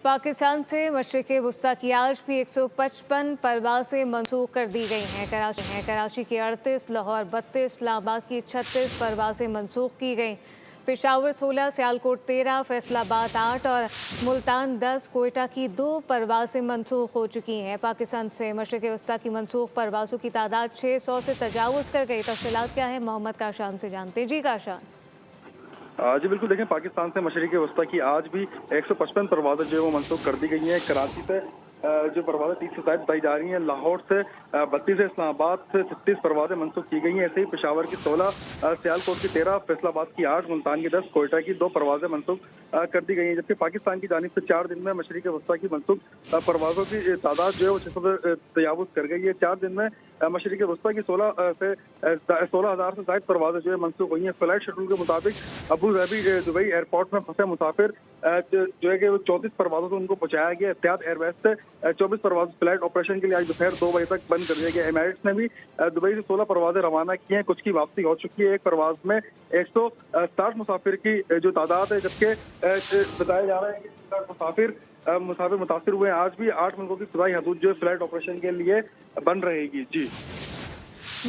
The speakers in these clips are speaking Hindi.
पाकिस्तान से मशरिक़ वस्ता की आज भी 155 परवाज़ें मनसूख कर दी गई हैं। कराची की 38, लाहौर 32, इस्लामाबाद की 36 परवाज़ें मनसूख की गई। पेशावर 16, सियालकोट 13, फैसलाबाद 8 और मुल्तान 10, कोयटा की 2 परवाज़ें मनसूख हो चुकी हैं। पाकिस्तान से मशरिक़ वस्ता की मनसूख परवाज़ों की तादाद 600 से तजावुज़ कर गई। तफ़सीलात क्या है, मोहम्मद काशान से जानते हैं। जी काशान। जी बिल्कुल, देखें पाकिस्तान से मशरिक़ वस्ता की आज भी 155 परवाज़ें जो है वो मनसूख कर दी गई हैं। कराची से जो परवाज़ें 30 से ज़ायद बताई जा रही हैं, लाहौर से 32 है, इस्लामाबाद से 36 परवाज़ें मनसूख की गई हैं। ऐसे ही पेशावर की 16, सियालकोट की 13, फैसलाबाद की 8, मुल्तान की 10, कोयटा की 2 परवाज़ें मनसूख कर दी गई हैं। जबकि पाकिस्तान की जानिब से 4 दिन में मशरिक़ वस्ता की मनसूख परवाज़ों की तादाद जो है वो 600 से तजावुज़ कर गई है। 4 दिन में मशरिक़ वस्ता की 16,000 से ज़ायद परवाज़ें जो है मनसूख हुई हैं। फ्लाइट शेड्यूल के मुताबिक अबू धाबी दुबई एयरपोर्ट में फंसे मुसाफिर जो है कि 34 परवाज़ों से उनको पहुंचाया गया। एहतियात एयरवेज से 24 परवाज़ फ्लाइट ऑपरेशन के लिए आज दोपहर 2 बजे तक बंद कर दिया गया। एमिरेट्स ने भी दुबई से 16 परवाज़ें रवाना की हैं, कुछ की वापसी हो चुकी है। एक परवाज़ में 160 मुसाफिर की जो तादाद है, जबकि बताया जा रहा है कि मुसाफिर मुतासर हुए। आज भी 8 मुल्कों की फ़िज़ाई हदूद जो है फ्लाइट ऑपरेशन के लिए बंद रहेगी। जी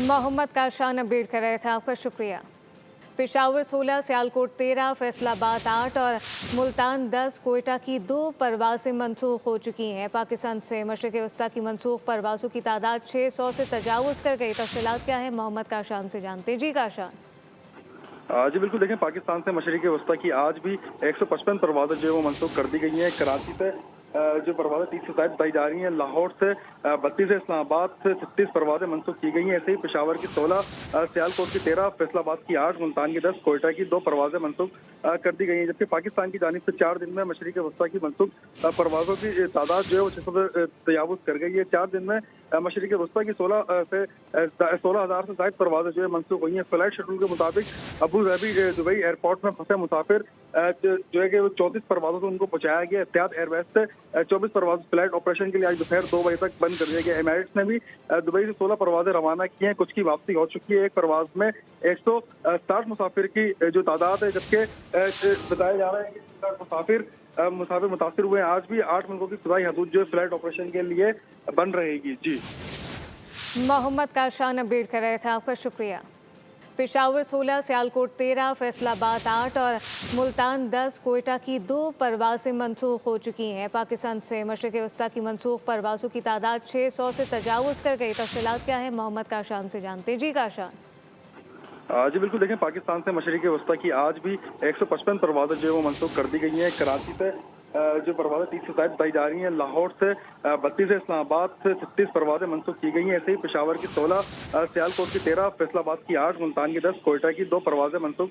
मोहम्मद काशान अपडेट कर रहे थे, आपका शुक्रिया। पेशावर 16, सियालकोट 13, फैसलाबाद 8 और मुल्तान 10, कोयटा की 2 परवाज़ें मनसूख हो चुकी हैं। पाकिस्तान से मशरिक़ वस्ता की मनसूख परवाज़ों की तादाद 600 से तजावुज़ कर गई। तफ़सीलात क्या है, मोहम्मद काशान से जानते हैं। जी काशान। जी बिल्कुल, देखें पाकिस्तान से मशरिक़ वस्ता की आज भी 155 परवाज़ें जो है वो मनसूख कर दी गई हैं। कराची से जो परवाज़ें 30 से ज़ायद बताई जा रही हैं, लाहौर से 32 है, इस्लामाबाद से 36 परवाज़ें मनसूख की गई हैं। ऐसे ही पेशावर की 16, सियालकोट की 13, फैसलाबाद की 8, मुल्तान की 10, कोयटा की 2 परवाज़ें मनसूख कर दी गई हैं। जबकि पाकिस्तान की जानिब से 4 दिन में मशरिक़ वस्ता की मनसूख परवाज़ों की तादाद जो है वो 600 से तजावुज़ कर गई है। 4 दिन में मशरिक़ वस्ता की 16,000 से ज़ायद परवाज़ें जो है मनसूख हुई हैं। फ्लाइट शेड्यूल के मुताबिक अबू धाबी दुबई एयरपोर्ट में फंसे मुसाफिर जो है कि 34 परवाज़ों से उनको पहुंचाया गया। एहतियात एयरवेज से 24 परवाज़ फ्लाइट ऑपरेशन के लिए आज दोपहर 2 बजे तक बंद कर दिया गया। एमिरेट्स ने भी दुबई से 16 परवाज़ें रवाना की हैं, कुछ की वापसी हो चुकी है। एक परवाज़ में 160 मुसाफिर की जो तादाद है, जबकि बताया जा रहा है कि मुसाफिर मुतासर हुए। आज भी 8 मुल्कों की फ़िज़ाई हदूद जो है फ्लाइट ऑपरेशन के लिए बंद रहेगी। जी मोहम्मद काशान अपडेट कर रहे थे, आपका शुक्रिया। पेशावर 16, सियालकोट 13, फैसलाबाद 8 और मुल्तान 10, कोयटा की 2 परवाज़ें मनसूख हो चुकी हैं। पाकिस्तान से मशरिक़ वस्ता की मनसूख परवाज़ों की तादाद 600 से तजावुज़ कर गई। तफ़सीलात क्या है, मोहम्मद काशान से जानते हैं। जी काशान। जी बिल्कुल, देखें पाकिस्तान से मशरिक़ वस्ता की आज भी 155 परवाज़ें जो है वो मनसूख कर दी गई हैं। कराची से जो परवाज़ें 30 से ज़ायद बताई जा रही हैं, लाहौर से 32 है, इस्लामाबाद से 36 परवाज़ें मनसूख की गई हैं। ऐसे ही पेशावर की 16, सियालकोट की 13, फैसलाबाद की 8, मुल्तान की 10, कोयटा की 2 परवाज़ें मनसूख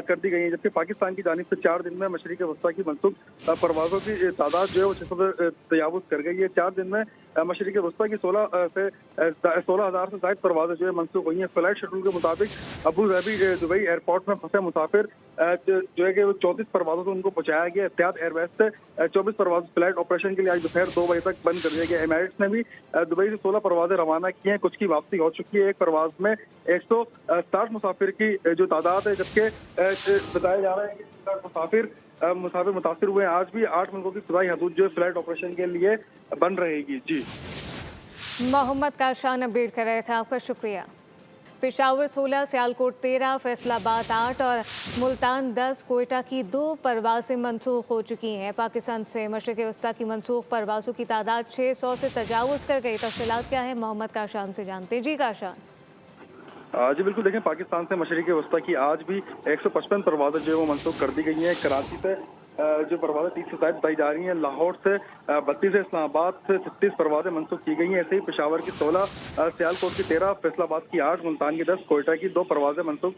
कर दी गई हैं। जबकि पाकिस्तान की जानिब से 4 दिन में मशरिक़ वस्ता की मनसूख परवाज़ों की तादाद जो है वो 600 से तजावुज़ कर गई है। 4 दिन में मशरिक़ वस्ता की 16,000 से ज़ायद परवाज़ें जो है मनसूख हुई हैं। फ्लाइट शेड्यूल के मुताबिक अबू धाबी दुबई एयरपोर्ट में फंसे मुसाफिर जो है कि 34 परवाज़ों से उनको पहुंचाया गया। एहतियात एयरवेज से 24 परवाज़ फ्लाइट ऑपरेशन के लिए आज दोपहर 2 बजे तक बंद कर दिया गया। एमिरेट्स ने भी दुबई से 16 परवाज़ें रवाना की हैं, कुछ की वापसी हो चुकी है। एक परवाज़ में 160 मुसाफिर की जो तादाद है, जबकि बताया जा रहा है कि मुसाफिर मुतासर हुए। आज भी 8 मुल्कों की फ़िज़ाई हदूद जो है फ्लाइट ऑपरेशन के लिए बंद रहेगी। जी मोहम्मद काशान अपडेट कर रहे थे, आपका शुक्रिया। पेशावर 16, सियालकोट 13, फैसलाबाद 8 और मुल्तान 10, कोयटा की 2 परवाज़ें मनसूख हो चुकी हैं। पाकिस्तान से मशरिक़ वस्ता की मनसूख परवाज़ों की तादाद 600 से तजावुज़ कर गई। तफ़सीलात क्या है, मोहम्मद काशान से जानते हैं। जी काशान। जी बिल्कुल, देखें पाकिस्तान से मशरिक़ वस्ता की आज भी 155 परवाज़ें जो है वो मनसूख कर दी गई हैं। कराची से जो परवाज़ें 30 से ज़ायद बताई जा रही हैं, लाहौर से 32 है, इस्लामाबाद से 36 परवाज़ें मनसूख की गई हैं। ऐसे ही पेशावर की 16, सियालकोट की 13, फैसलाबाद की 8, मुल्तान की 10, कोयटा की 2 परवाज़ें मनसूख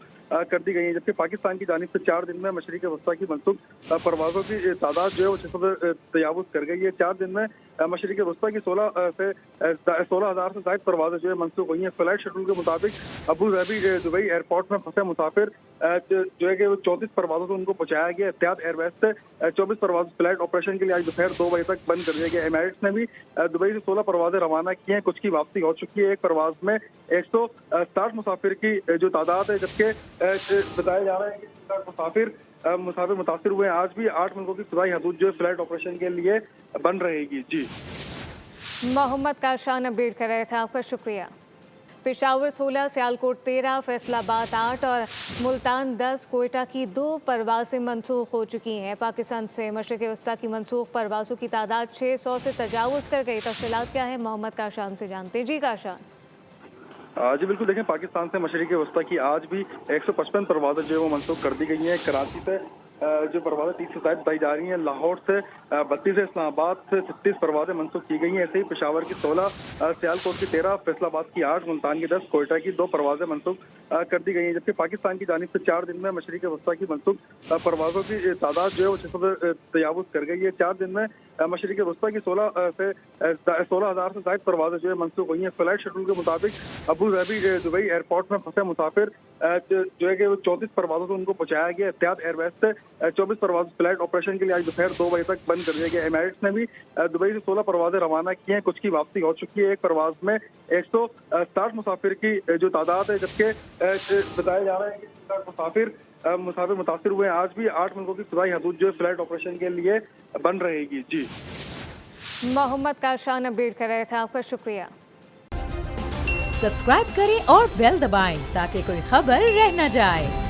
कर दी गई हैं। जबकि पाकिस्तान की जानिब से 4 दिन में मशरिक़ वस्ता की मनसूख परवाज़ों की तादाद जो है वो 600 से तजावुज़ कर गई है। 4 दिन में मशरिक़ वस्ता की 16,000 से ज़ायद परवाज़ें जो है मनसूख हुई हैं। फ्लाइट शेड्यूल के मुताबिक अबू धाबी दुबई एयरपोर्ट में फंसे मुसाफिर जो है कि 34 परवाज़ों से उनको पहुंचाया गया। एहतियात एयरवेज से 24 परवाज़ फ्लाइट ऑपरेशन के लिए आज दोपहर 2 बजे तक बंद कर दिया गया। एमिरेट्स ने भी दुबई से 16 परवाज़ें रवाना की हैं, कुछ की वापसी हो चुकी है। एक परवाज़ में 160 मुसाफिर की जो तादाद है, जबकि बताया जा रहा है कि मुसाफिर मुतासिर हुए हैं। आज भी 8 मुल्कों की फ़िज़ाई हदूद जो है फ्लाइट ऑपरेशन के लिए बंद रहेगी। जी मोहम्मद काशान अपडेट कर रहे थे, आपका शुक्रिया। पेशावर 16, सियालकोट 13, फैसलाबाद 8 और मुल्तान 10, कोयटा की 2 परवाज़ें मनसूख हो चुकी हैं। पाकिस्तान से मशरिक़ वस्ता की मनसूख परवाज़ों की तादाद 600 से तजावुज़ कर गई। तफ़सीलात क्या है, मोहम्मद काशान से जानते हैं। जी काशान। जी बिल्कुल देखें, पाकिस्तान से मशरिक़ वस्ता की आज भी 155 परवाज़ें जो है वो मनसूख कर दी गई हैं। कराची से जो परवाज़ें 30 से ज़ायद बताई जा रही हैं। लाहौर से 32 है, इस्लामाबाद से 36 परवाज़ें मनसूख की गई हैं। ऐसे ही पेशावर की 16, सियालकोट की 13, फैसलाबाद की 8, मुल्तान की 10, कोयटा की 2 परवाज़ें मनसूख कर दी गई हैं। जबकि पाकिस्तान की जानिब से 4 दिन में मशरिक़ वस्ता की मनसूख परवाज़ों की तादाद जो है वो 600 से तजावुज़ कर गई है। 4 दिन में मशरिक़ वस्ता की 16,000 से ज़ायद परवाज़ें जो है मनसूख हुई हैं। फ्लाइट शेड्यूल के मुताबिक अबू धाबी दुबई एयरपोर्ट में फंसे मुसाफिर जो है कि 34 परवाज़ों से उनको पहुँचाया गया। एहतियात एयरवेज से 24 परवाज़ फ्लाइट ऑपरेशन के लिए आज दोपहर 2 बजे तक बंद कर दिया गया। एमिरेट्स ने भी दुबई से 16 परवाज़ें रवाना की हैं। कुछ की वापसी हो चुकी है। एक परवाज़ में 160 मुसाफिर की जो तादाद है, जबकि बताया जा रहा है कि मुसाफिर मुतासिर हुए हैं। आज भी 8 मुल्कों की फ़िज़ाई हदूद जो है फ्लाइट ऑपरेशन के लिए बंद रहेगी। जी मोहम्मद काशान अपडेट कर रहे थे, आपका शुक्रिया। सब्सक्राइब करें और बेल दबाएं ताकि कोई खबर रह न जाए।